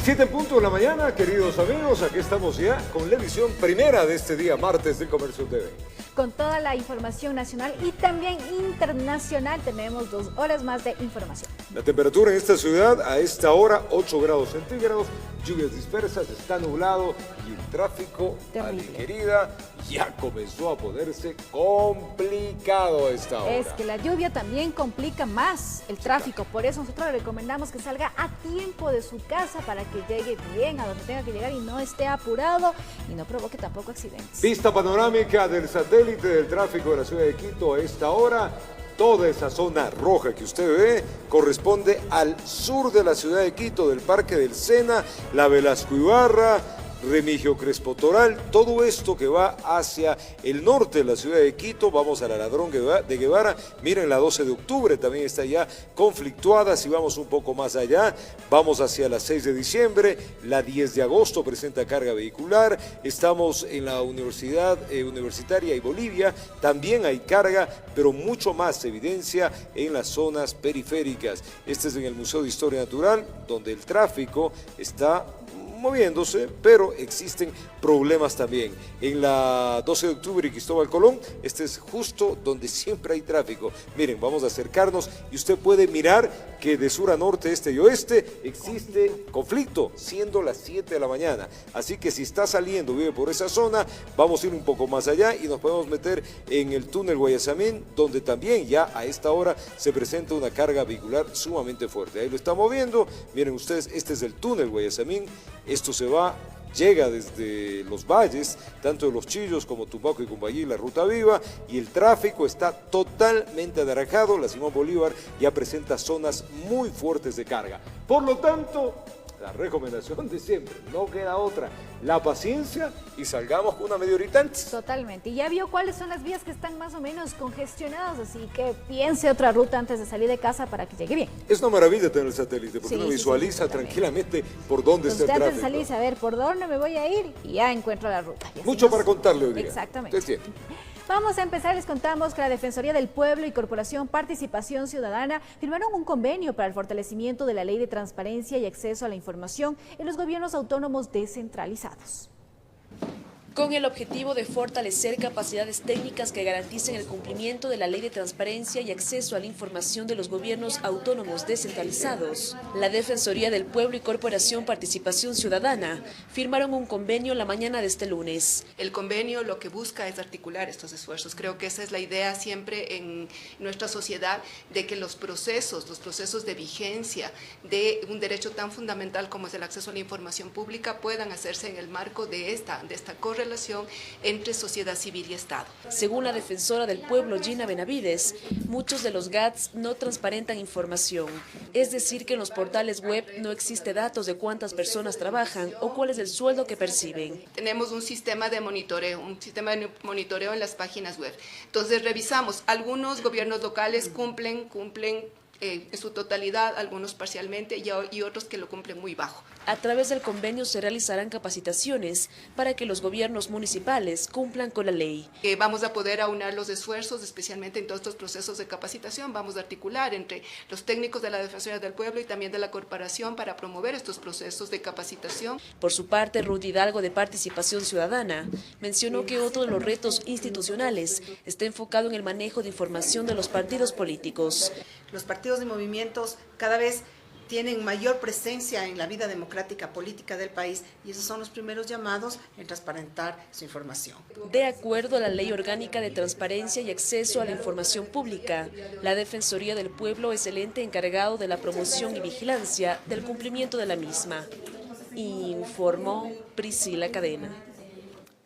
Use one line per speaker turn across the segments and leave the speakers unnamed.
7 en punto de la mañana, queridos amigos, aquí estamos ya con la edición primera de este día, martes de Comercio TV.
Con toda la información nacional y también internacional, tenemos 2 horas más de información.
La temperatura en esta ciudad a esta hora, 8 grados centígrados, lluvias dispersas, está nublado y el tráfico,
terrible.
Ali querida, ya comenzó a ponerse complicado a esta hora.
Es que la lluvia también complica más el tráfico, por eso nosotros le recomendamos que salga a tiempo de su casa para que llegue bien a donde tenga que llegar y no esté apurado y no provoque tampoco accidentes.
Vista panorámica del satélite del tráfico de la ciudad de Quito a esta hora. Toda esa zona roja que usted ve corresponde al sur de la ciudad de Quito, del Parque del Sena, la Velasco Ibarra, Remigio Crespo Toral, todo esto que va hacia el norte de la ciudad de Quito. Vamos a la Ladrón de Guevara, miren la 12 de octubre también está ya conflictuada. Si vamos un poco más allá, vamos hacia la 6 de diciembre, la 10 de agosto presenta carga vehicular, estamos en la Universidad Universitaria y Bolivia, también hay carga, pero mucho más se evidencia en las zonas periféricas. Este es en el Museo de Historia Natural, donde el tráfico está moviéndose, pero existen problemas también. En la 12 de octubre y Cristóbal Colón, este es justo donde siempre hay tráfico. Miren, vamos a acercarnos y usted puede mirar que de sur a norte, este y oeste existe conflicto, siendo las 7 de la mañana. Así que si está saliendo, vive por esa zona, vamos a ir un poco más allá y nos podemos meter en el túnel Guayasamín, donde también ya a esta hora se presenta una carga vehicular sumamente fuerte. Ahí lo estamos viendo, miren ustedes, este es el túnel Guayasamín. Esto llega desde los valles, tanto de Los Chillos como Tumaco y Cumbayí, la Ruta Viva, y el tráfico está totalmente anaranjado. La Simón Bolívar ya presenta zonas muy fuertes de carga. Por lo tanto, la recomendación de siempre, no queda otra, la paciencia y salgamos con una media horita antes.
Totalmente. Y ya vio cuáles son las vías que están más o menos congestionadas, así que piense otra ruta antes de salir de casa para que llegue bien.
Es una maravilla tener el satélite, porque
Sí,
uno visualiza
sí,
tranquilamente por dónde está el
Entonces,
tráfico.
antes de salir, saber por dónde me voy a ir y ya encuentro la ruta. Y así
Mucho
nos-
para contarle hoy día.
Exactamente.
Usted tiene.
Vamos a empezar, les contamos que la Defensoría del Pueblo y Corporación Participación Ciudadana firmaron un convenio para el fortalecimiento de la Ley de Transparencia y Acceso a la Información en los gobiernos autónomos descentralizados.
Con el objetivo de fortalecer capacidades técnicas que garanticen el cumplimiento de la Ley de Transparencia y Acceso a la Información de los gobiernos autónomos descentralizados, la Defensoría del Pueblo y Corporación Participación Ciudadana firmaron un convenio la mañana de este lunes.
El convenio lo que busca es articular estos esfuerzos. Creo que esa es la idea siempre en nuestra sociedad, de que los procesos de vigencia de un derecho tan fundamental como es el acceso a la información pública puedan hacerse en el marco de esta correlación entre sociedad civil y Estado.
Según la defensora del pueblo, Gina Benavides, muchos de los GATS no transparentan información. Es decir, que en los portales web no existe datos de cuántas personas trabajan o cuál es el sueldo que perciben.
Tenemos un sistema de monitoreo en las páginas web. Entonces revisamos, algunos gobiernos locales cumplen en su totalidad, algunos parcialmente y otros que lo cumplen muy bajo.
A través del convenio se realizarán capacitaciones para que los gobiernos municipales cumplan con la ley.
Vamos a poder aunar los esfuerzos, especialmente en todos estos procesos de capacitación. Vamos a articular entre los técnicos de la Defensoría del Pueblo y también de la corporación para promover estos procesos de capacitación.
Por su parte, Ruth Hidalgo, de Participación Ciudadana, mencionó que otro de los retos institucionales está enfocado en el manejo de información de los partidos políticos.
Los partidos y movimientos cada vez tienen mayor presencia en la vida democrática política del país y esos son los primeros llamados en transparentar su información.
De acuerdo a la Ley Orgánica de Transparencia y Acceso a la Información Pública, la Defensoría del Pueblo es el ente encargado de la promoción y vigilancia del cumplimiento de la misma, informó Priscila Cadena.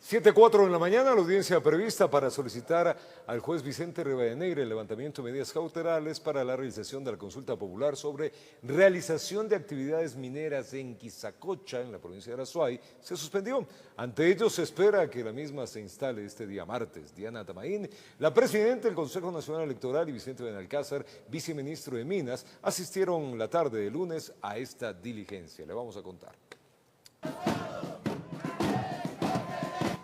7:04 de la mañana, la audiencia prevista para solicitar al juez Vicente Rivadeneira el levantamiento de medidas cautelares para la realización de la consulta popular sobre realización de actividades mineras en Quizacocha, en la provincia de Azuay, se suspendió. Ante ello, se espera que la misma se instale este día martes. Diana Tamaín, la presidenta del Consejo Nacional Electoral, y Vicente Benalcázar, viceministro de Minas, asistieron la tarde de lunes a esta diligencia. Le vamos a contar.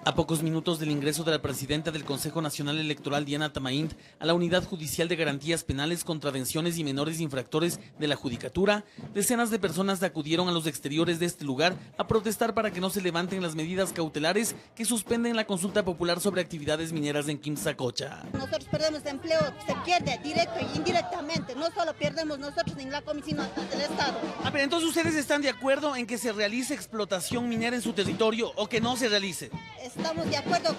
A pocos minutos del ingreso de la presidenta del Consejo Nacional Electoral, Diana Tamaint, a la Unidad Judicial de Garantías Penales, Contravenciones y Menores Infractores de la Judicatura, decenas de personas acudieron a los exteriores de este lugar a protestar para que no se levanten las medidas cautelares que suspenden la consulta popular sobre actividades mineras en Quimsacocha.
Nosotros perdemos empleo, se pierde directo e indirectamente, no solo perdemos nosotros en la comisión del Estado.
Pero entonces ustedes están de acuerdo en que se realice explotación minera en su territorio o que no se realice.
Estamos de acuerdo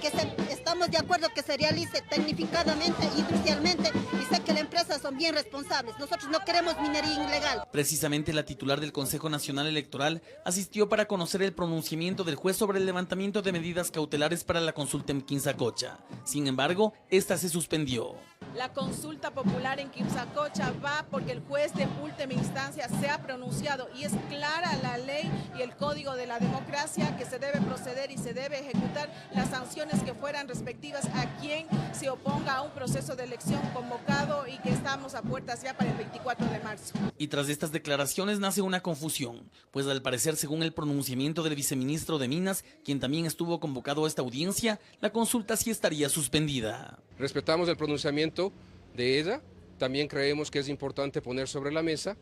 que se realice tecnificadamente, industrialmente, y sé que las empresas son bien responsables. Nosotros no queremos minería ilegal.
Precisamente la titular del Consejo Nacional Electoral asistió para conocer el pronunciamiento del juez sobre el levantamiento de medidas cautelares para la consulta en Quimsacocha. Sin embargo, esta se suspendió.
La consulta popular en Quimsacocha va porque el juez de última instancia se ha pronunciado y es clara la ley y el código de la democracia que se debe proceder y se debe ejecutar las sanciones que fueran respectivas a quien se oponga a un proceso de elección convocado y que estamos a puertas ya para el 24 de marzo.
Y tras estas declaraciones nace una confusión, pues al parecer, según el pronunciamiento del viceministro de Minas, quien también estuvo convocado a esta audiencia, la consulta sí estaría suspendida.
Respetamos el pronunciamiento de ella, también creemos que es importante poner sobre la mesa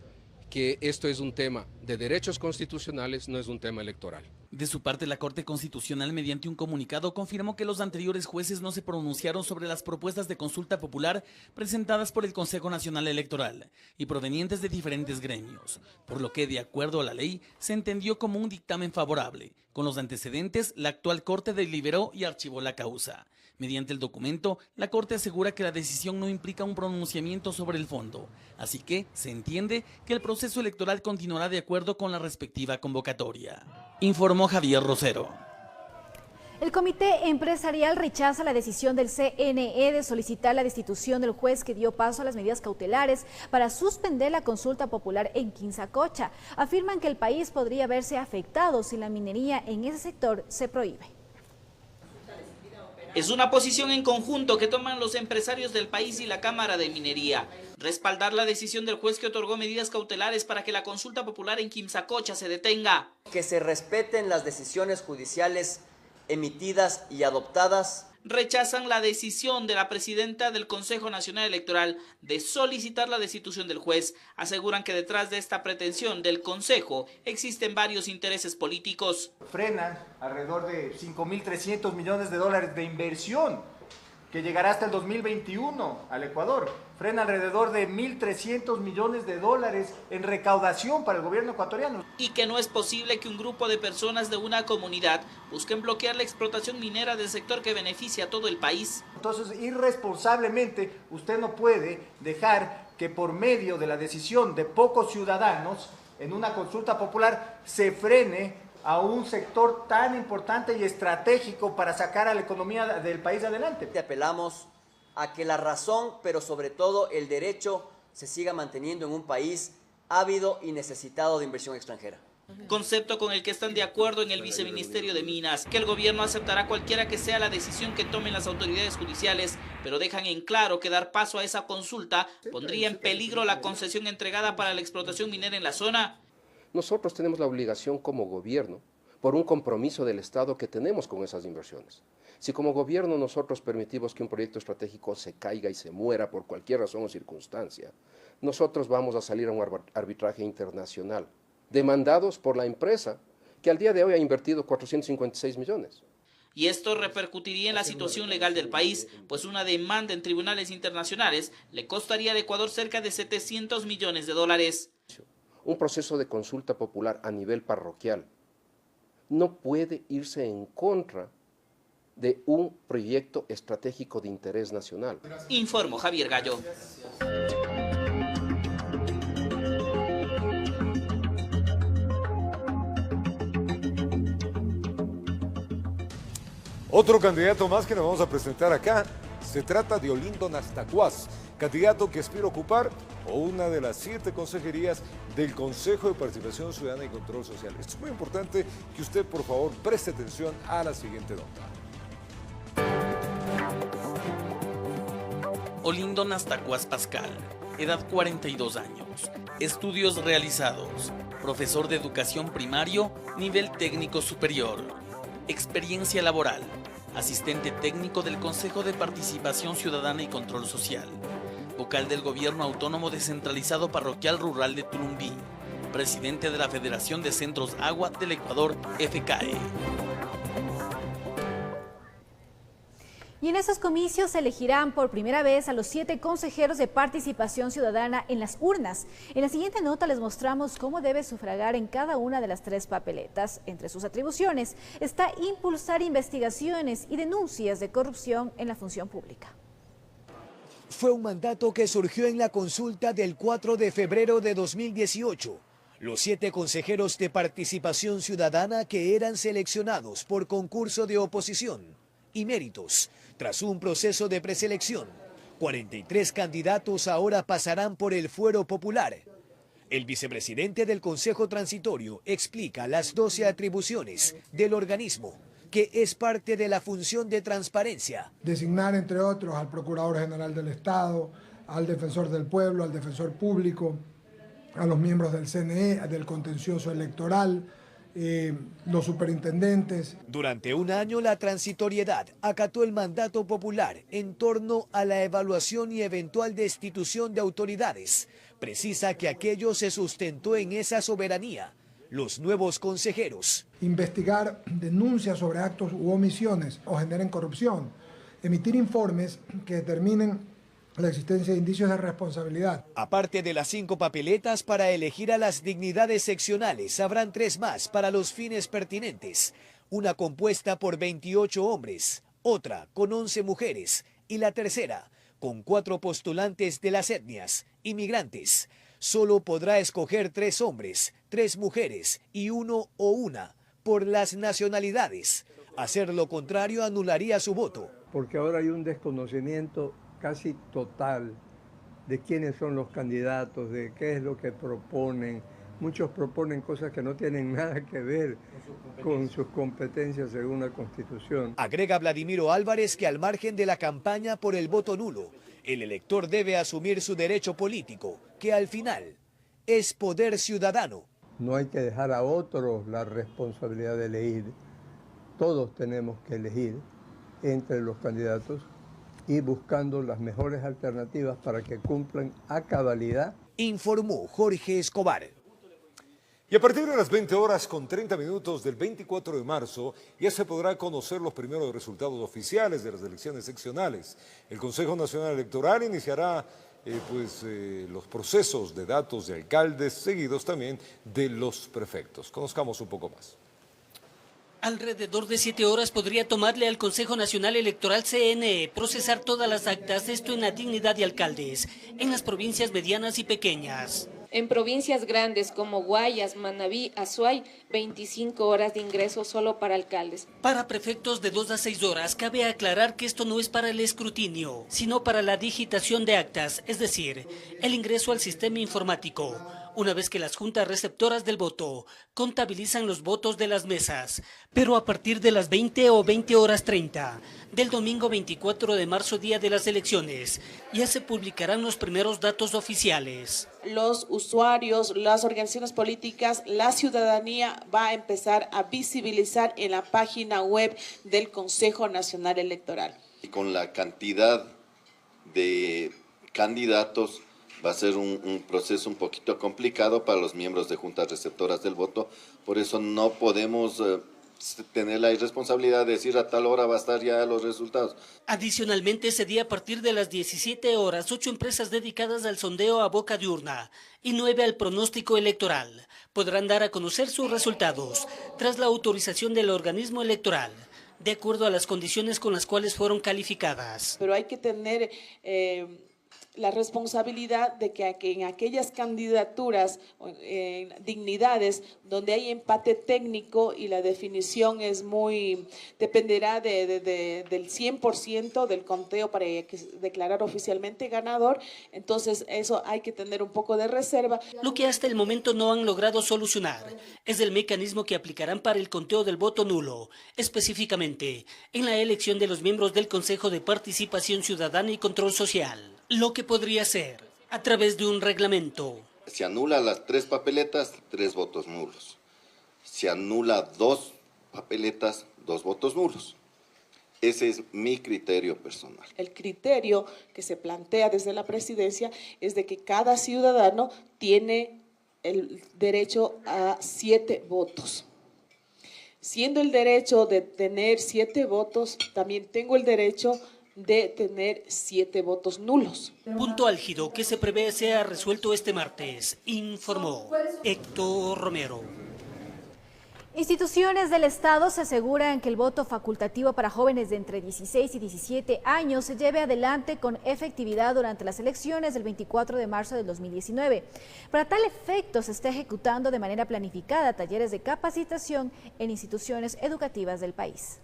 que esto es un tema de derechos constitucionales, no es un tema electoral.
De su parte, la Corte Constitucional, mediante un comunicado, confirmó que los anteriores jueces no se pronunciaron sobre las propuestas de consulta popular presentadas por el Consejo Nacional Electoral y provenientes de diferentes gremios, por lo que, de acuerdo a la ley, se entendió como un dictamen favorable. Con los antecedentes, la actual Corte deliberó y archivó la causa. Mediante el documento, la Corte asegura que la decisión no implica un pronunciamiento sobre el fondo, así que se entiende que el proceso electoral continuará de acuerdo con la respectiva convocatoria. Informó Javier Rosero.
El Comité Empresarial rechaza la decisión del CNE de solicitar la destitución del juez que dio paso a las medidas cautelares para suspender la consulta popular en Quimsacocha. Afirman que el país podría verse afectado si la minería en ese sector se prohíbe.
Es una posición en conjunto que toman los empresarios del país y la Cámara de Minería. Respaldar la decisión del juez que otorgó medidas cautelares para que la consulta popular en Quimsacocha se detenga.
Que se respeten las decisiones judiciales emitidas y adoptadas.
Rechazan la decisión de la presidenta del Consejo Nacional Electoral de solicitar la destitución del juez. Aseguran que detrás de esta pretensión del Consejo existen varios intereses políticos.
Frenan alrededor de 5.300 millones de dólares de inversión que llegará hasta el 2021 al Ecuador. Frena alrededor de 1.300 millones de dólares en recaudación para el gobierno ecuatoriano.
Y que no es posible que un grupo de personas de una comunidad busquen bloquear la explotación minera del sector que beneficia a todo el país.
Entonces, irresponsablemente, usted no puede dejar que por medio de la decisión de pocos ciudadanos en una consulta popular se frene a un sector tan importante y estratégico para sacar a la economía del país adelante.
Te apelamos a que la razón, pero sobre todo el derecho, se siga manteniendo en un país ávido y necesitado de inversión extranjera.
Concepto con el que están de acuerdo en el Viceministerio de Minas, que el gobierno aceptará cualquiera que sea la decisión que tomen las autoridades judiciales, pero dejan en claro que dar paso a esa consulta pondría en peligro la concesión entregada para la explotación minera en la zona.
Nosotros tenemos la obligación como gobierno, por un compromiso del Estado que tenemos con esas inversiones. Si como gobierno nosotros permitimos que un proyecto estratégico se caiga y se muera por cualquier razón o circunstancia, nosotros vamos a salir a un arbitraje internacional, demandados por la empresa, que al día de hoy ha invertido 456 millones.
Y esto repercutiría en la situación legal del país, pues una demanda en tribunales internacionales le costaría al Ecuador cerca de 700 millones de dólares.
Un proceso de consulta popular a nivel parroquial no puede irse en contra de un proyecto estratégico de interés nacional.
Informó Javier Gallo.
Otro candidato más que nos vamos a presentar acá, se trata de Olindo Nastacuaz, candidato que aspira a ocupar una de las 7 consejerías del Consejo de Participación Ciudadana y Control Social. Esto es muy importante que usted, por favor, preste atención a la siguiente nota.
Olindo Nastacuaz Pascal, edad 42 años, estudios realizados, profesor de educación primario, nivel técnico superior, experiencia laboral, asistente técnico del Consejo de Participación Ciudadana y Control Social, vocal del Gobierno Autónomo Descentralizado Parroquial Rural de Tulumbí, presidente de la Federación de Centros Agua del Ecuador, FCAE.
Y en esos comicios se elegirán por primera vez a los 7 consejeros de participación ciudadana en las urnas. En la siguiente nota les mostramos cómo debe sufragar en cada una de las 3 papeletas. Entre sus atribuciones está impulsar investigaciones y denuncias de corrupción en la función pública.
Fue un mandato que surgió en la consulta del 4 de febrero de 2018. Los 7 consejeros de participación ciudadana que eran seleccionados por concurso de oposición y méritos, tras un proceso de preselección. 43 candidatos ahora pasarán por el fuero popular. El vicepresidente del Consejo Transitorio explica las 12 atribuciones del organismo, que es parte de la función de transparencia.
Designar, entre otros, al Procurador General del Estado, al Defensor del Pueblo, al Defensor Público, a los miembros del CNE, del Contencioso Electoral, los superintendentes.
Durante un año la transitoriedad acató el mandato popular en torno a la evaluación y eventual destitución de autoridades. Precisa que aquello se sustentó en esa soberanía. Los nuevos consejeros.
Investigar denuncias sobre actos u omisiones o generen corrupción. Emitir informes que determinen la existencia de indicios de responsabilidad.
Aparte de las 5 papeletas para elegir a las dignidades seccionales, habrán 3 más para los fines pertinentes. Una compuesta por 28 hombres, otra con 11 mujeres y la tercera con 4 postulantes de las etnias inmigrantes. Solo podrá escoger 3 hombres, 3 mujeres y 1 o una por las nacionalidades. Hacer lo contrario anularía su voto.
Porque ahora hay un desconocimiento casi total de quiénes son los candidatos, de qué es lo que proponen. Muchos proponen cosas que no tienen nada que ver con sus competencias según la Constitución.
Agrega Vladimiro Álvarez que al margen de la campaña por el voto nulo, el elector debe asumir su derecho político, que al final es poder ciudadano.
No hay que dejar a otros la responsabilidad de elegir. Todos tenemos que elegir entre los candidatos y buscando las mejores alternativas para que cumplan a cabalidad.
Informó Jorge Escobar.
Y a partir de las 20 horas con 30 minutos del 24 de marzo ya se podrá conocer los primeros resultados oficiales de las elecciones seccionales. El Consejo Nacional Electoral iniciará los procesos de datos de alcaldes, seguidos también de los prefectos. Conozcamos un poco más.
Alrededor de 7 horas podría tomarle al Consejo Nacional Electoral CNE procesar todas las actas, esto en la dignidad de alcaldes, en las provincias medianas y pequeñas.
En provincias grandes como Guayas, Manabí, Azuay, 25 horas de ingreso solo para alcaldes.
Para prefectos de 2 a 6 horas, cabe aclarar que esto no es para el escrutinio, sino para la digitación de actas, es decir, el ingreso al sistema informático. Una vez que las juntas receptoras del voto contabilizan los votos de las mesas, pero a partir de las 20 o 20 horas 30 del domingo 24 de marzo, día de las elecciones, ya se publicarán los primeros datos oficiales.
Los usuarios, las organizaciones políticas, la ciudadanía va a empezar a visibilizar en la página web del Consejo Nacional Electoral.
Y con la cantidad de candidatos va a ser un proceso un poquito complicado para los miembros de juntas receptoras del voto, por eso no podemos tener la irresponsabilidad de decir a tal hora va a estar ya los resultados.
Adicionalmente, ese día a partir de las 17 horas, 8 empresas dedicadas al sondeo a boca de urna y 9 al pronóstico electoral podrán dar a conocer sus resultados tras la autorización del organismo electoral, de acuerdo a las condiciones con las cuales fueron calificadas.
Pero hay que tener la responsabilidad de que en aquellas candidaturas, dignidades, donde hay empate técnico y la definición es dependerá del 100% del conteo para declarar oficialmente ganador, entonces eso hay que tener un poco de reserva.
Lo que hasta el momento no han logrado solucionar es el mecanismo que aplicarán para el conteo del voto nulo, específicamente en la elección de los miembros del Consejo de Participación Ciudadana y Control Social. Lo que podría ser a través de un reglamento.
Se anula las 3 papeletas, 3 votos nulos. Se anula 2 papeletas, 2 votos nulos. Ese es mi criterio personal.
El criterio que se plantea desde la presidencia es de que cada ciudadano tiene el derecho a 7 votos. Siendo el derecho de tener 7 votos, también tengo el derecho de tener 7 votos nulos.
Punto álgido que se prevé sea resuelto este martes, informó Héctor Romero.
Instituciones del Estado se aseguran que el voto facultativo para jóvenes de entre 16 y 17 años se lleve adelante con efectividad durante las elecciones del 24 de marzo del 2019. Para tal efecto se está ejecutando de manera planificada talleres de capacitación en instituciones educativas del país.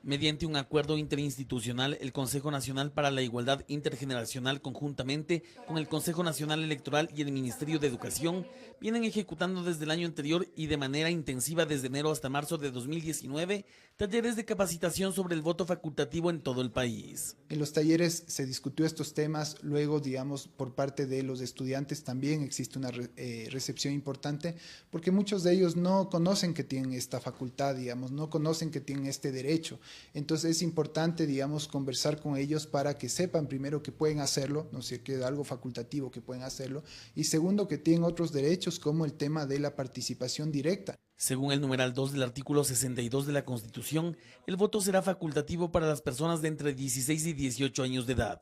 Mediante un acuerdo interinstitucional, el Consejo Nacional para la Igualdad Intergeneracional, conjuntamente con el Consejo Nacional Electoral y el Ministerio de Educación, vienen ejecutando desde el año anterior y de manera intensiva desde enero hasta marzo de 2019, talleres de capacitación sobre el voto facultativo en todo el país.
En los talleres se discutió estos temas, luego, digamos, por parte de los estudiantes también existe una recepción importante, porque muchos de ellos no conocen que tienen esta facultad, digamos, no conocen que tienen este derecho. Entonces es importante, digamos, conversar con ellos para que sepan primero que pueden hacerlo, no sé, que es algo facultativo que pueden hacerlo, y segundo, que tienen otros derechos como el tema de la participación directa.
Según el numeral 2 del artículo 62 de la Constitución, el voto será facultativo para las personas de entre 16 y 18 años de edad,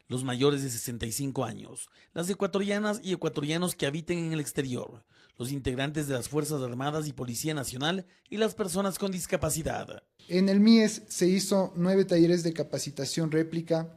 los mayores de 65 años, las ecuatorianas y ecuatorianos que habiten en el exterior, los integrantes de las Fuerzas Armadas y Policía Nacional y las personas con discapacidad.
En el MIES se hizo 9 talleres de capacitación réplica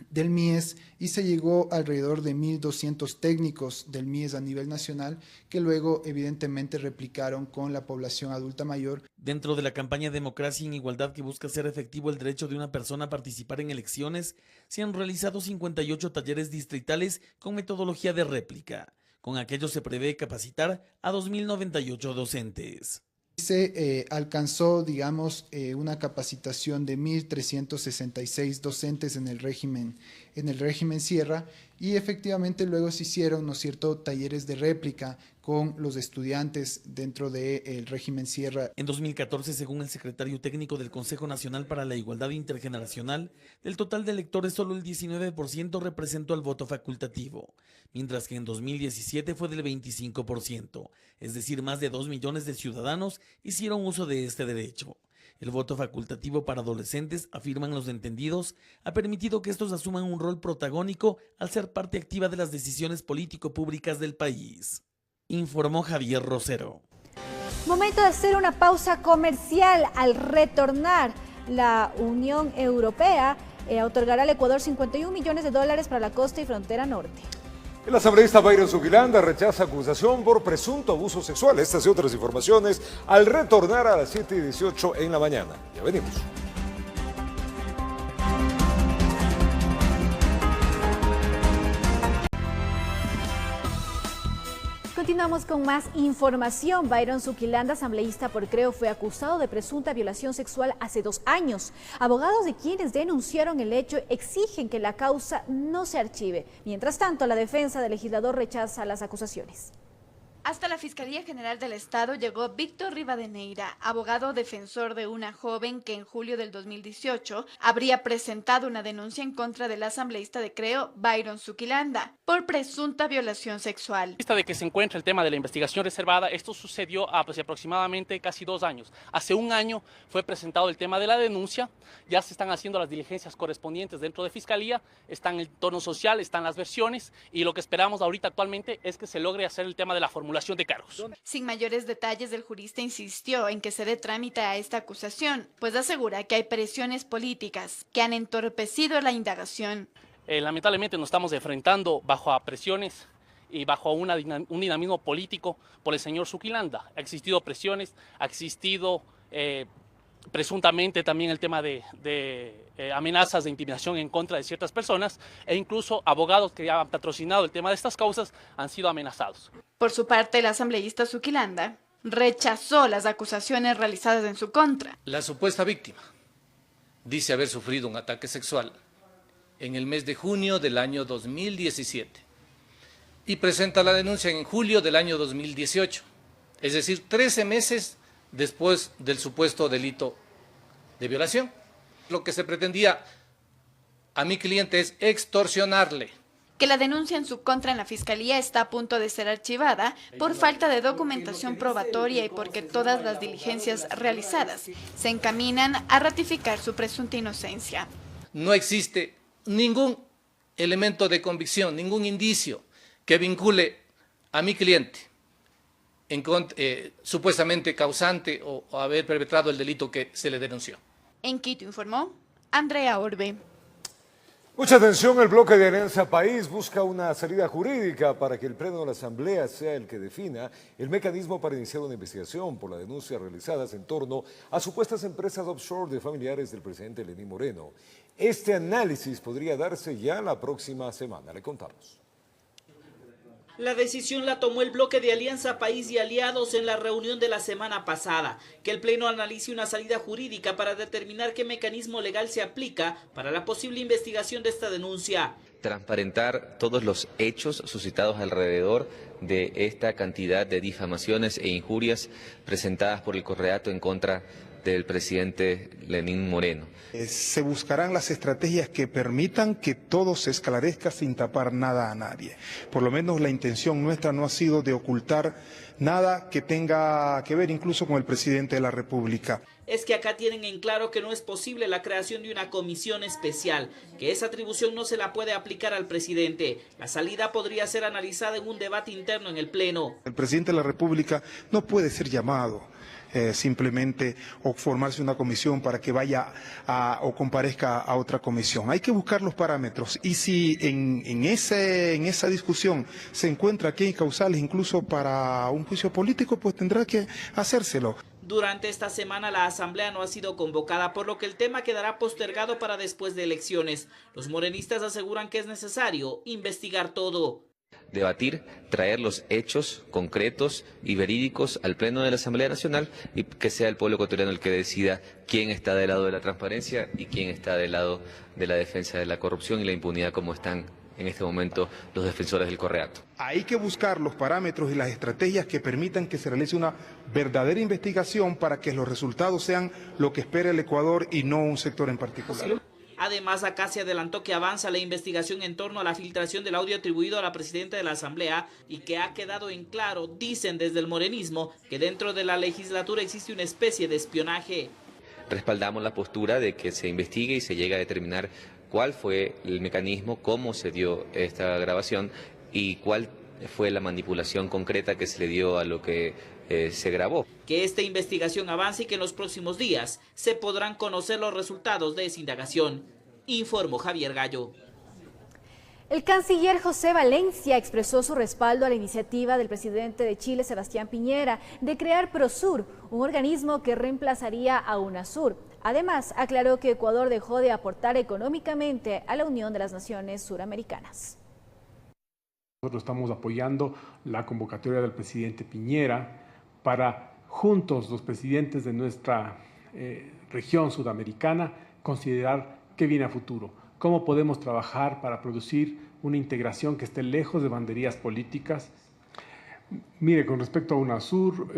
del MIES y se llegó alrededor de 1.200 técnicos del MIES a nivel nacional que luego evidentemente replicaron con la población adulta mayor.
Dentro de la campaña Democracia en Igualdad, que busca hacer efectivo el derecho de una persona a participar en elecciones, se han realizado 58 talleres distritales con metodología de réplica. Con aquello se prevé capacitar a 2.098 docentes.
Se alcanzó, digamos, una capacitación de 1.366 docentes en el régimen Sierra, y efectivamente luego se hicieron, ¿no es cierto?, talleres de réplica con los estudiantes dentro del régimen Sierra.
En 2014, según el secretario técnico del Consejo Nacional para la Igualdad Intergeneracional, del total de electores solo el 19% representó el voto facultativo, mientras que en 2017 fue del 25%, es decir, más de 2 millones de ciudadanos hicieron uso de este derecho. El voto facultativo para adolescentes, afirman los entendidos, ha permitido que estos asuman un rol protagónico al ser parte activa de las decisiones político-públicas del país. Informó Javier Rosero.
Momento de hacer una pausa comercial. Al retornar, la Unión Europea otorgará al Ecuador $51 millones para la costa y frontera norte.
El asambleísta Byron Suquilanda rechaza acusación por presunto abuso sexual. Estas y otras informaciones al retornar a las 7:18 en la mañana. Ya venimos.
Continuamos con más información. Byron Suquilanda, asambleísta por Creo, fue acusado de presunta violación sexual hace 2 años. Abogados de quienes denunciaron el hecho exigen que la causa no se archive. Mientras tanto, la defensa del legislador rechaza las acusaciones.
Hasta la Fiscalía General del Estado llegó Víctor Rivadeneira, abogado defensor de una joven que en julio del 2018 habría presentado una denuncia en contra del asambleísta de Creo, Byron Suquilanda, por presunta violación sexual.
Vista de que se encuentra el tema de la investigación reservada, esto sucedió hace aproximadamente casi 2 años. Hace 1 año fue presentado el tema de la denuncia, ya se están haciendo las diligencias correspondientes dentro de Fiscalía, están el tono social, están las versiones, y lo que esperamos ahorita actualmente es que se logre hacer el tema de la formulación de cargos.
Sin mayores detalles, el jurista insistió en que se dé trámite a esta acusación, pues asegura que hay presiones políticas que han entorpecido la indagación.
Lamentablemente nos estamos enfrentando bajo presiones y bajo un dinamismo político por el señor Suquilanda. Ha existido presiones, ha existido presuntamente también el tema de amenazas de intimidación en contra de ciertas personas, e incluso abogados que ya han patrocinado el tema de estas causas han sido amenazados.
Por su parte, el asambleísta Suquilanda rechazó las acusaciones realizadas en su contra.
La supuesta víctima dice haber sufrido un ataque sexual en el mes de junio del año 2017 y presenta la denuncia en julio del año 2018, es decir, 13 meses después del supuesto delito de violación. Lo que se pretendía a mi cliente es extorsionarle.
Que la denuncia en su contra en la Fiscalía está a punto de ser archivada por falta de documentación probatoria y porque todas las diligencias realizadas se encaminan a ratificar su presunta inocencia.
No existe ningún elemento de convicción, ningún indicio que vincule a mi cliente supuestamente causante o haber perpetrado el delito que se le denunció.
En Quito informó Andrea Orbe.
Mucha atención, el bloque de Alianza País busca una salida jurídica para que el Pleno de la Asamblea sea el que defina el mecanismo para iniciar una investigación por las denuncias realizadas en torno a supuestas empresas offshore de familiares del presidente Lenín Moreno. Este análisis podría darse ya la próxima semana, le contamos.
La decisión la tomó el bloque de Alianza País y Aliados en la reunión de la semana pasada, que el Pleno analice una salida jurídica para determinar qué mecanismo legal se aplica para la posible investigación de esta denuncia.
Transparentar todos los hechos suscitados alrededor de esta cantidad de difamaciones e injurias presentadas por el Correato en contra del presidente Lenín Moreno.
Se buscarán las estrategias que permitan que todo se esclarezca sin tapar nada a nadie. Por lo menos la intención nuestra no ha sido de ocultar nada que tenga que ver incluso con el presidente de la República.
Es que acá tienen en claro que no es posible la creación de una comisión especial, que esa atribución no se la puede aplicar al presidente. La salida podría ser analizada en un debate interno en el Pleno.
El presidente de la República no puede ser llamado simplemente o formarse una comisión para que vaya o comparezca a otra comisión. Hay que buscar los parámetros y si en esa discusión se encuentra que hay causales incluso para un juicio político, pues tendrá que hacérselo.
Durante esta semana la asamblea no ha sido convocada, por lo que el tema quedará postergado para después de elecciones. Los morenistas aseguran que es necesario investigar todo.
Debatir, traer los hechos concretos y verídicos al Pleno de la Asamblea Nacional y que sea el pueblo ecuatoriano el que decida quién está del lado de la transparencia y quién está del lado de la defensa de la corrupción y la impunidad, como están en este momento los defensores del Correato.
Hay que buscar los parámetros y las estrategias que permitan que se realice una verdadera investigación para que los resultados sean lo que espera el Ecuador y no un sector en particular.
Además, acá se adelantó que avanza la investigación en torno a la filtración del audio atribuido a la presidenta de la Asamblea y que ha quedado en claro, dicen desde el morenismo, que dentro de la legislatura existe una especie de espionaje.
Respaldamos la postura de que se investigue y se llegue a determinar cuál fue el mecanismo, cómo se dio esta grabación y cuál fue la manipulación concreta que se le dio a lo que se grabó.
Que esta investigación avance y que en los próximos días se podrán conocer los resultados de esa indagación, informó Javier Gallo.
El canciller José Valencia expresó su respaldo a la iniciativa del presidente de Chile, Sebastián Piñera, de crear Prosur, un organismo que reemplazaría a UNASUR. Además, aclaró que Ecuador dejó de aportar económicamente a la Unión de las Naciones Suramericanas.
Nosotros estamos apoyando la convocatoria del presidente Piñera para, juntos los presidentes de nuestra región sudamericana, considerar qué viene a futuro, cómo podemos trabajar para producir una integración que esté lejos de banderías políticas. Mire, con respecto a UNASUR,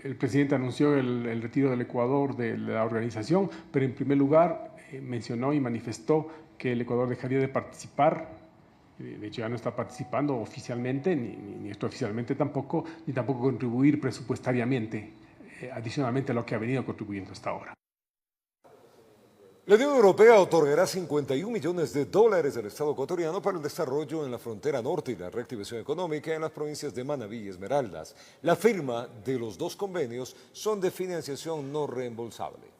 el presidente anunció el retiro del Ecuador de la organización, pero en primer lugar mencionó y manifestó que el Ecuador dejaría de participar. De hecho, ya no está participando oficialmente, ni extraoficialmente tampoco, ni tampoco contribuir presupuestariamente, adicionalmente a lo que ha venido contribuyendo hasta ahora.
La Unión Europea otorgará $51 millones al Estado ecuatoriano para el desarrollo en la frontera norte y la reactivación económica en las provincias de Manabí y Esmeraldas. La firma de los dos convenios son de financiación no reembolsable.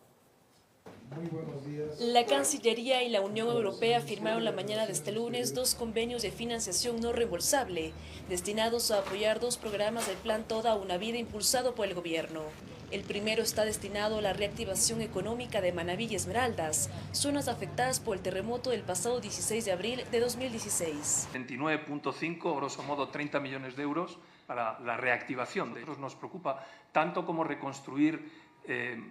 Muy buenos días. La Cancillería y la Unión Europea firmaron la mañana de este lunes dos convenios de financiación no reembolsable destinados a apoyar dos programas del Plan Toda una Vida impulsado por el gobierno. El primero está destinado a la reactivación económica de Manabí y Esmeraldas, zonas afectadas por el terremoto del pasado 16 de abril de 2016.
29.5, grosso modo 30 millones de euros para la reactivación. De ellos nos preocupa tanto como reconstruir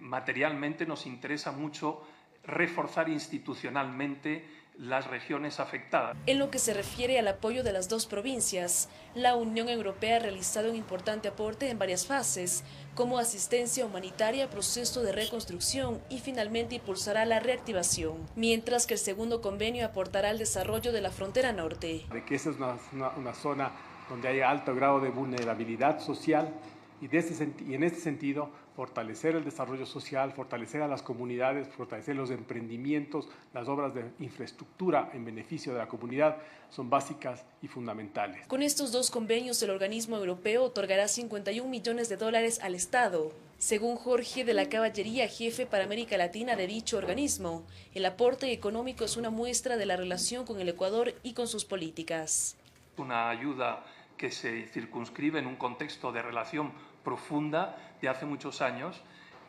materialmente, nos interesa mucho reforzar institucionalmente las regiones afectadas.
En lo que se refiere al apoyo de las dos provincias, la Unión Europea ha realizado un importante aporte en varias fases, como asistencia humanitaria, proceso de reconstrucción y finalmente impulsará la reactivación, mientras que el segundo convenio aportará al desarrollo de la frontera norte.
De que esa es una zona donde hay alto grado de vulnerabilidad social y en este sentido fortalecer el desarrollo social, fortalecer a las comunidades, fortalecer los emprendimientos, las obras de infraestructura en beneficio de la comunidad son básicas y fundamentales.
Con estos dos convenios, el organismo europeo otorgará $51 millones al Estado. Según Jorge de la Caballería, jefe para América Latina de dicho organismo, el aporte económico es una muestra de la relación con el Ecuador y con sus políticas.
Una ayuda que se circunscribe en un contexto de relación profunda de hace muchos años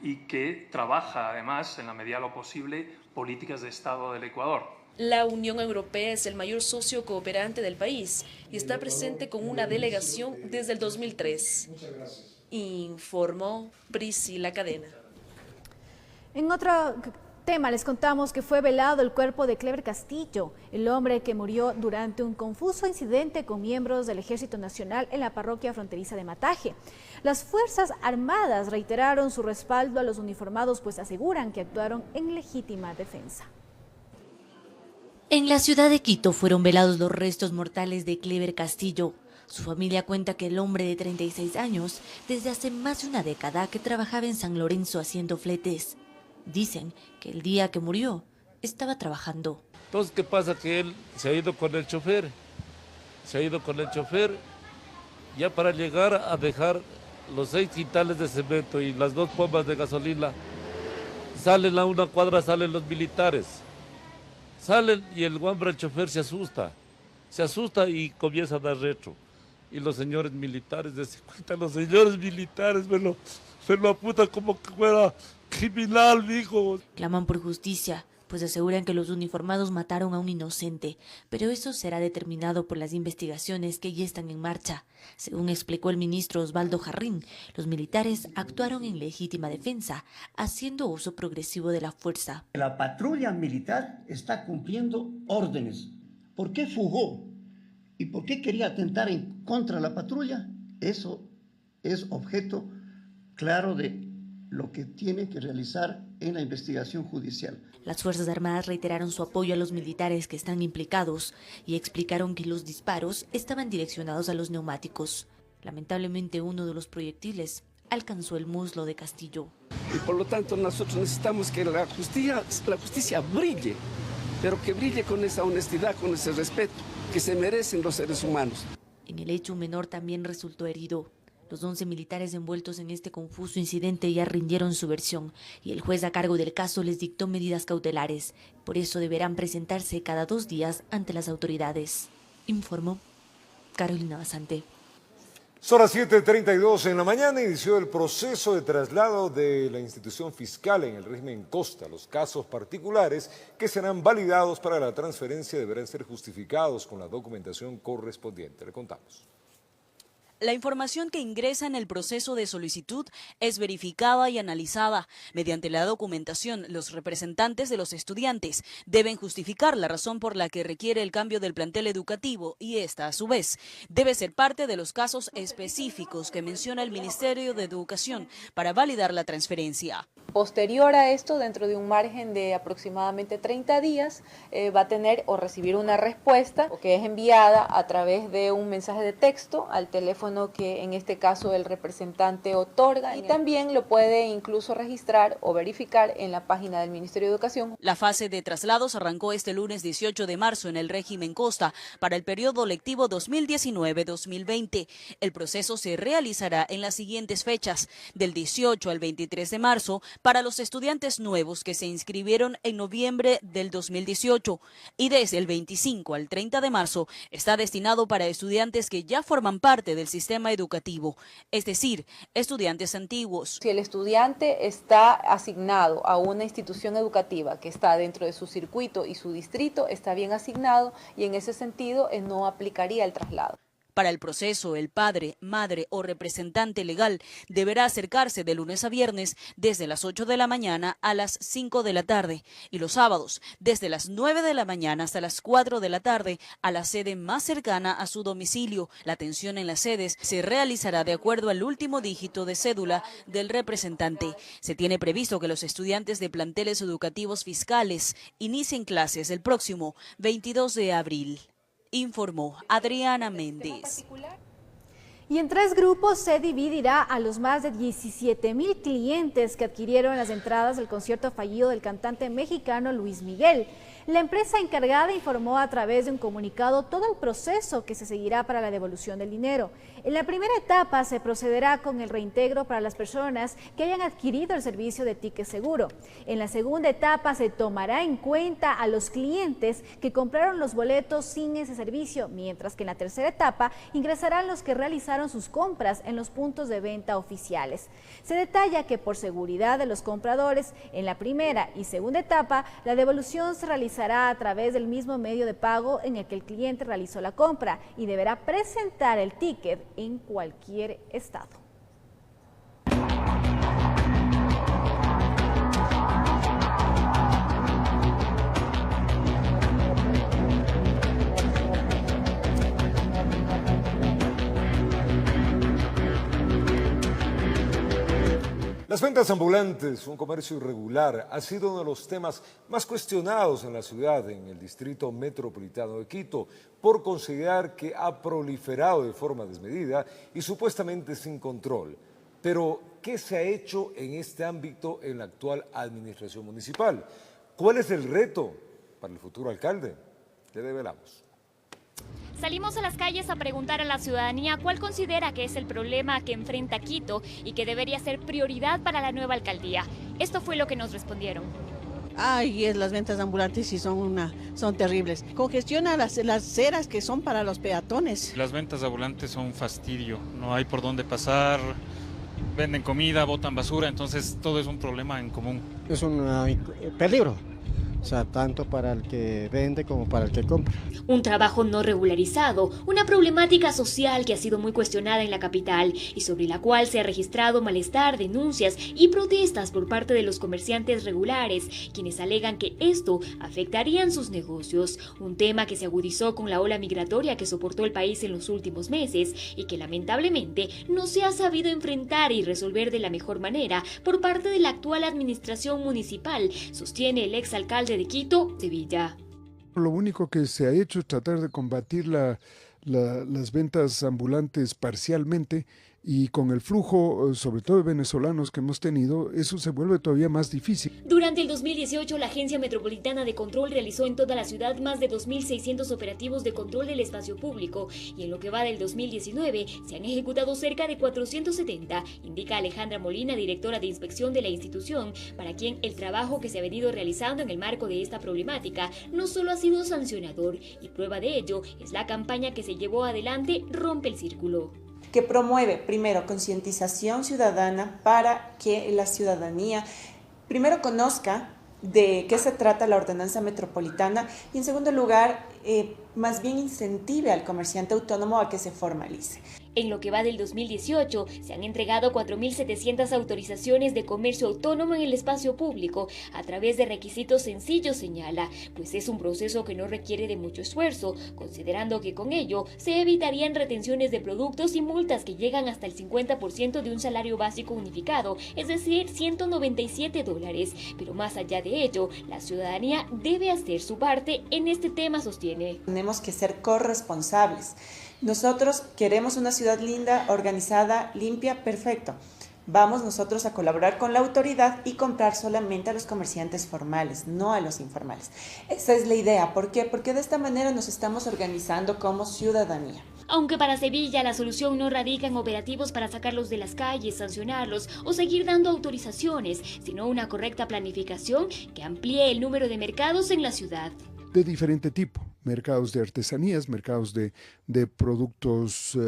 y que trabaja además, en la medida de lo posible, políticas de Estado del Ecuador.
La Unión Europea es el mayor socio cooperante del país y está presente con una delegación desde el 2003. Informó Priscila Cadena.
En otro tema, les contamos que fue velado el cuerpo de Clever Castillo, el hombre que murió durante un confuso incidente con miembros del Ejército Nacional en la parroquia fronteriza de Mataje. Las Fuerzas Armadas reiteraron su respaldo a los uniformados, pues aseguran que actuaron en legítima defensa.
En la ciudad de Quito fueron velados los restos mortales de Clever Castillo. Su familia cuenta que el hombre de 36 años, desde hace más de una década que trabajaba en San Lorenzo haciendo fletes. Dicen que el día que murió estaba trabajando.
Entonces, ¿qué pasa? Que él se ha ido con el chofer. Ya para llegar a dejar los 6 quintales de cemento y las 2 bombas de gasolina. Salen a una cuadra, salen los militares. Salen y el guambra, el chofer, se asusta y comienza a dar retro. Y los señores militares, me lo apuntan como que fuera criminal, mijo.
Claman por justicia, pues aseguran que los uniformados mataron a un inocente, pero eso será determinado por las investigaciones que ya están en marcha. Según explicó el ministro Osvaldo Jarrín, los militares actuaron en legítima defensa, haciendo uso progresivo de la fuerza.
La patrulla militar está cumpliendo órdenes. ¿Por qué fugó? ¿Y por qué quería atentar en contra de la patrulla? Eso es objeto claro de lo que tiene que realizar en la investigación judicial.
Las Fuerzas Armadas reiteraron su apoyo a los militares que están implicados y explicaron que los disparos estaban direccionados a los neumáticos. Lamentablemente, uno de los proyectiles alcanzó el muslo de Castillo.
Y por lo tanto nosotros necesitamos que la justicia brille, pero que brille con esa honestidad, con ese respeto que se merecen los seres humanos.
En el hecho, un menor también resultó herido. Los 11 militares envueltos en este confuso incidente ya rindieron su versión y el juez a cargo del caso les dictó medidas cautelares. Por eso deberán presentarse cada 2 días ante las autoridades. Informó Carolina Basante.
Son las 7:32 en la mañana, inició el proceso de traslado de la institución fiscal en el régimen Costa. Los casos particulares que serán validados para la transferencia deberán ser justificados con la documentación correspondiente. Le contamos.
La información que ingresa en el proceso de solicitud es verificada y analizada. Mediante la documentación, los representantes de los estudiantes deben justificar la razón por la que requiere el cambio del plantel educativo y esta, a su vez, debe ser parte de los casos específicos que menciona el Ministerio de Educación para validar la transferencia.
Posterior a esto, dentro de un margen de aproximadamente 30 días, va a tener o recibir una respuesta que es enviada a través de un mensaje de texto al teléfono que en este caso el representante otorga y también lo puede incluso registrar o verificar en la página del Ministerio de Educación.
La fase de traslados arrancó este lunes 18 de marzo en el régimen Costa para el periodo lectivo 2019-2020. El proceso se realizará en las siguientes fechas, del 18 al 23 de marzo para los estudiantes nuevos que se inscribieron en noviembre del 2018 y desde el 25 al 30 de marzo está destinado para estudiantes que ya forman parte del sistema educativo, es decir, estudiantes antiguos.
Si el estudiante está asignado a una institución educativa que está dentro de su circuito y su distrito está bien asignado y en ese sentido no aplicaría el traslado.
Para el proceso, el padre, madre o representante legal deberá acercarse de lunes a viernes desde las 8 de la mañana a las 5 de la tarde y los sábados desde las 9 de la mañana hasta las 4 de la tarde a la sede más cercana a su domicilio. La atención en las sedes se realizará de acuerdo al último dígito de cédula del representante. Se tiene previsto que los estudiantes de planteles educativos fiscales inicien clases el próximo 22 de abril. Informó Adriana Méndez.
Y en 3 grupos se dividirá a los más de 17,000 clientes que adquirieron las entradas del concierto fallido del cantante mexicano Luis Miguel. La empresa encargada informó a través de un comunicado todo el proceso que se seguirá para la devolución del dinero. En la primera etapa se procederá con el reintegro para las personas que hayan adquirido el servicio de ticket seguro. En la segunda etapa se tomará en cuenta a los clientes que compraron los boletos sin ese servicio, mientras que en la tercera etapa ingresarán los que realizaron sus compras en los puntos de venta oficiales. Se detalla que por seguridad de los compradores, en la primera y segunda etapa, la devolución se realizará a través del mismo medio de pago en el que el cliente realizó la compra y deberá presentar el ticket en cualquier estado.
Las ventas ambulantes, un comercio irregular, ha sido uno de los temas más cuestionados en la ciudad, en el distrito metropolitano de Quito, por considerar que ha proliferado de forma desmedida y supuestamente sin control. Pero, ¿qué se ha hecho en este ámbito en la actual administración municipal? ¿Cuál es el reto para el futuro alcalde? Le develamos.
Salimos a las calles a preguntar a la ciudadanía cuál considera que es el problema que enfrenta Quito y que debería ser prioridad para la nueva alcaldía. Esto fue lo que nos respondieron.
Ay, las ventas ambulantes sí son terribles. Congestiona las aceras que son para los peatones.
Las ventas ambulantes son un fastidio, no hay por dónde pasar, venden comida, botan basura, entonces todo es un problema en común.
Es un peligro. O sea, tanto para el que vende como para el que compra.
Un trabajo no regularizado, una problemática social que ha sido muy cuestionada en la capital y sobre la cual se ha registrado malestar, denuncias y protestas por parte de los comerciantes regulares, quienes alegan que esto afectaría sus negocios. Un tema que se agudizó con la ola migratoria que soportó el país en los últimos meses y que lamentablemente no se ha sabido enfrentar y resolver de la mejor manera por parte de la actual administración municipal, sostiene el exalcalde de Quito, Sevilla.
Lo único que se ha hecho es tratar de combatir las ventas ambulantes parcialmente, y con el flujo, sobre todo de venezolanos que hemos tenido, eso se vuelve todavía más difícil.
Durante el 2018, la Agencia Metropolitana de Control realizó en toda la ciudad más de 2.600 operativos de control del espacio público y en lo que va del 2019 se han ejecutado cerca de 470, indica Alejandra Molina, directora de inspección de la institución, para quien el trabajo que se ha venido realizando en el marco de esta problemática no solo ha sido sancionador, y prueba de ello es la campaña que se llevó adelante Rompe el Círculo,
que promueve primero concientización ciudadana para que la ciudadanía primero conozca de qué se trata la ordenanza metropolitana y en segundo lugar más bien incentive al comerciante autónomo a que se formalice.
En lo que va del 2018, se han entregado 4.700 autorizaciones de comercio autónomo en el espacio público a través de requisitos sencillos, señala, pues es un proceso que no requiere de mucho esfuerzo, considerando que con ello se evitarían retenciones de productos y multas que llegan hasta el 50% de un salario básico unificado, es decir, $197. Pero más allá de ello, la ciudadanía debe hacer su parte en este tema, sostiene.
Tenemos que ser corresponsables. Nosotros queremos una ciudad linda, organizada, limpia, perfecto. Vamos nosotros a colaborar con la autoridad y comprar solamente a los comerciantes formales, no a los informales. Esa es la idea. ¿Por qué? Porque de esta manera nos estamos organizando como ciudadanía.
Aunque para Sevilla la solución no radica en operativos para sacarlos de las calles, sancionarlos o seguir dando autorizaciones, sino una correcta planificación que amplíe el número de mercados en la ciudad.
De diferente tipo. mercados de artesanías, mercados de productos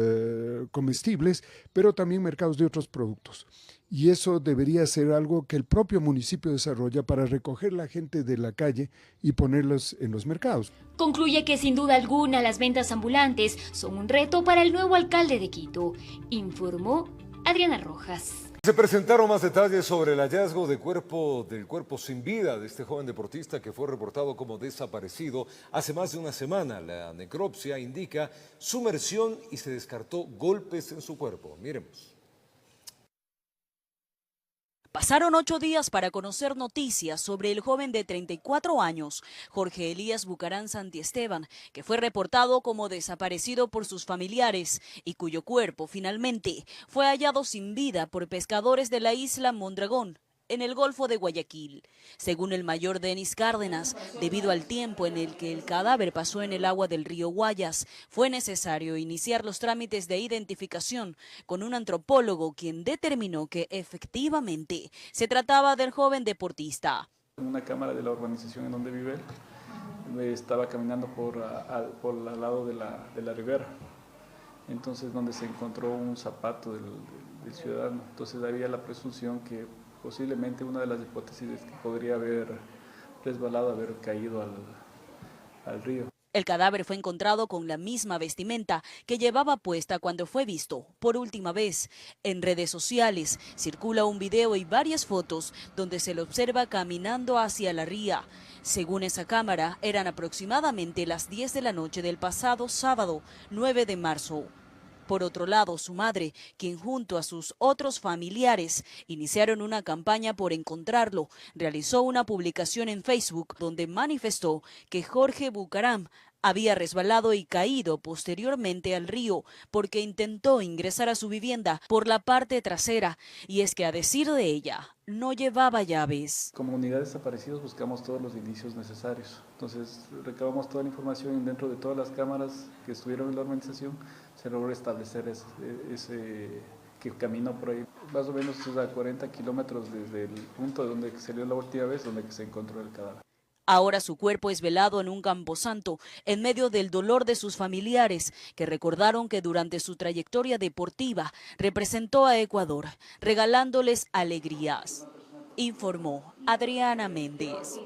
comestibles, pero también mercados de otros productos. Y eso debería ser algo que el propio municipio desarrolla para recoger la gente de la calle y ponerlos en los mercados.
Concluye que sin duda alguna las ventas ambulantes son un reto para el nuevo alcalde de Quito, informó Adriana Rojas.
Se presentaron más detalles sobre el hallazgo del cuerpo sin vida de este joven deportista que fue reportado como desaparecido hace más de una semana. La necropsia indica sumersión y se descartó golpes en su cuerpo. Miremos.
Pasaron 8 días para conocer noticias sobre el joven de 34 años, Jorge Elías Bucaram Santiesteban, que fue reportado como desaparecido por sus familiares y cuyo cuerpo finalmente fue hallado sin vida por pescadores de la isla Mondragón, en el Golfo de Guayaquil. Según el mayor Denis Cárdenas, debido al tiempo en el que el cadáver pasó en el agua del río Guayas, fue necesario iniciar los trámites de identificación con un antropólogo quien determinó que efectivamente se trataba del joven deportista.
En una cámara de la urbanización en donde vive él, estaba caminando por al lado de la ribera, entonces donde se encontró un zapato del ciudadano, entonces había la presunción que posiblemente una de las hipótesis es que podría haber resbalado, haber caído al río.
El cadáver fue encontrado con la misma vestimenta que llevaba puesta cuando fue visto por última vez. En redes sociales circula un video y varias fotos donde se le observa caminando hacia la ría. Según esa cámara, eran aproximadamente las 10 de la noche del pasado sábado, 9 de marzo. Por otro lado, su madre, quien junto a sus otros familiares iniciaron una campaña por encontrarlo, realizó una publicación en Facebook donde manifestó que Jorge Bucaram había resbalado y caído posteriormente al río porque intentó ingresar a su vivienda por la parte trasera, y es que a decir de ella, no llevaba llaves.
Como unidad de desaparecidos buscamos todos los indicios necesarios, entonces recabamos toda la información y dentro de todas las cámaras que estuvieron en la urbanización se logró establecer ese que caminó por ahí, más o menos a 40 kilómetros desde el punto de donde salió la última vez, donde se encontró el cadáver.
Ahora su cuerpo es velado en un camposanto, en medio del dolor de sus familiares, que recordaron que durante su trayectoria deportiva representó a Ecuador, regalándoles alegrías. Informó Adriana Méndez.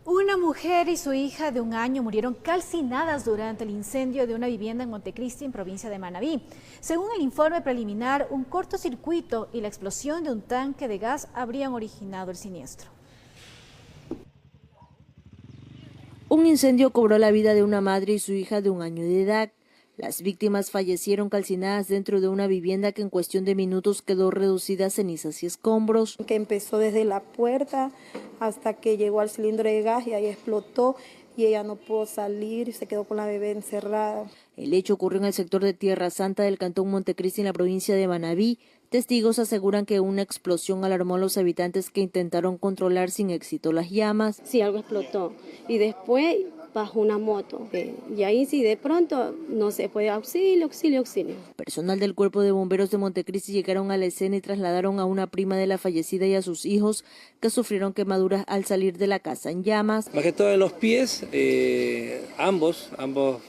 Una mujer y su hija de 1 año murieron calcinadas durante el incendio de una vivienda en Montecristi, en provincia de Manabí. Según el informe preliminar, un cortocircuito y la explosión de un tanque de gas habrían originado el siniestro.
Un incendio cobró la vida de una madre y su hija de 1 año de edad. Las víctimas fallecieron calcinadas dentro de una vivienda que en cuestión de minutos quedó reducida a cenizas y escombros.
Que empezó desde la puerta hasta que llegó al cilindro de gas y ahí explotó y ella no pudo salir y se quedó con la bebé encerrada.
El hecho ocurrió en el sector de Tierra Santa del cantón Montecristi en la provincia de Manabí. Testigos aseguran que una explosión alarmó a los habitantes que intentaron controlar sin éxito las llamas.
Sí, algo explotó y después bajó una moto y ahí sí de pronto no se fue auxilio.
Personal del Cuerpo de Bomberos de Montecristi llegaron a la escena y trasladaron a una prima de la fallecida y a sus hijos que sufrieron quemaduras al salir de la casa en llamas.
Más que todo en los pies, ambos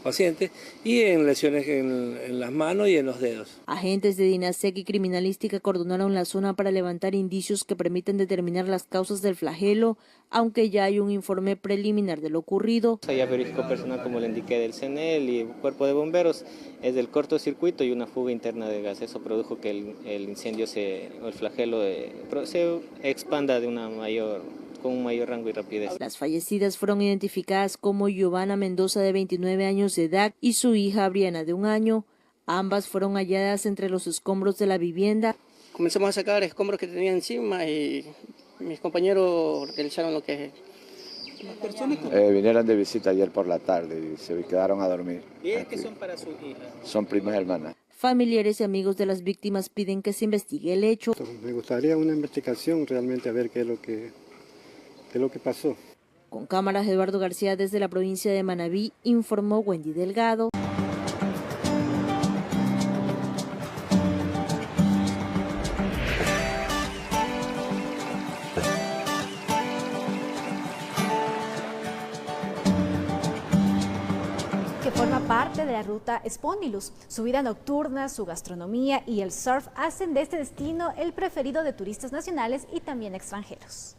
pacientes, y en lesiones en las manos y en los dedos.
Agentes de DINASEC y criminalística cordonaron la zona para levantar indicios que permiten determinar las causas del flagelo, aunque ya hay un informe preliminar de lo ocurrido.
Ya verificó personal, como le indiqué, del CNL y el Cuerpo de Bomberos, es del cortocircuito y una fuga interna de gas. Eso produjo que el incendio, el flagelo se expanda con un mayor rango y rapidez.
Las fallecidas fueron identificadas como Giovanna Mendoza, de 29 años de edad, y su hija Briana, de 1 año. Ambas fueron halladas entre los escombros de la vivienda.
Comenzamos a sacar escombros que tenía encima y mis compañeros realizaron lo que es.
Vinieron de visita ayer por la tarde y se quedaron a dormir.
¿Y ellas qué son para su hija?
Son primas hermanas.
Familiares y amigos de las víctimas piden que se investigue el hecho.
Me gustaría una investigación realmente a ver qué es lo que pasó.
Con cámaras, Eduardo García desde la provincia de Manabí, informó Wendy Delgado.
parte de la ruta Spondylus. Su vida nocturna, su gastronomía y el surf hacen de este destino el preferido de turistas nacionales y también extranjeros.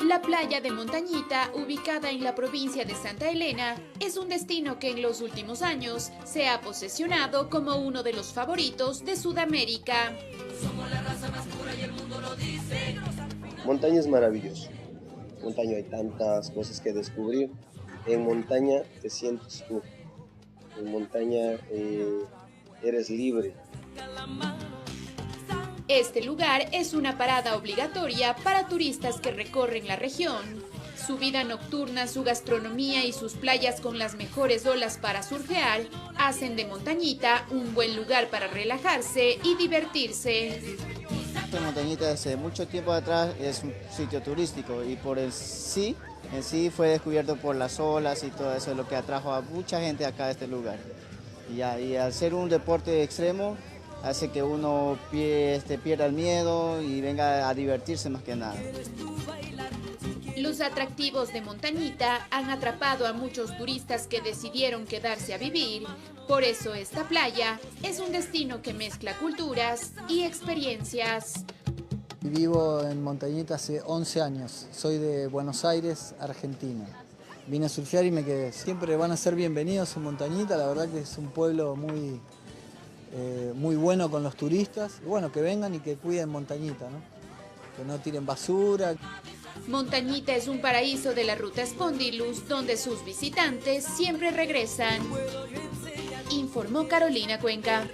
La playa de Montañita, ubicada en la provincia de Santa Elena, es un destino que en los últimos años se ha posesionado como uno de los favoritos de Sudamérica. Somos la raza más pura y el mundo lo dice.
Montaña es maravilloso. En montaña hay tantas cosas que descubrir. En montaña te sientes tú. En montaña eres libre.
Este lugar es una parada obligatoria para turistas que recorren la región. Su vida nocturna, su gastronomía y sus playas con las mejores olas para surfear hacen de Montañita un buen lugar para relajarse y divertirse.
Montañita desde mucho tiempo atrás es un sitio turístico y en sí fue descubierto por las olas y todo eso, lo que atrajo a mucha gente acá a este lugar. Y al ser un deporte extremo, hace que uno pierda el miedo y venga a divertirse más que nada.
Los atractivos de Montañita han atrapado a muchos turistas que decidieron quedarse a vivir. Por eso esta playa es un destino que mezcla culturas y experiencias.
Vivo en Montañita hace 11 años. Soy de Buenos Aires, Argentina. Vine a surfear y me quedé. Siempre van a ser bienvenidos en Montañita. La verdad que es un pueblo muy bueno con los turistas. Y bueno, que vengan y que cuiden Montañita, ¿no? Que no tiren basura.
Montañita es un paraíso de la ruta Spondylus, donde sus visitantes siempre regresan. Informó Carolina Cuenca.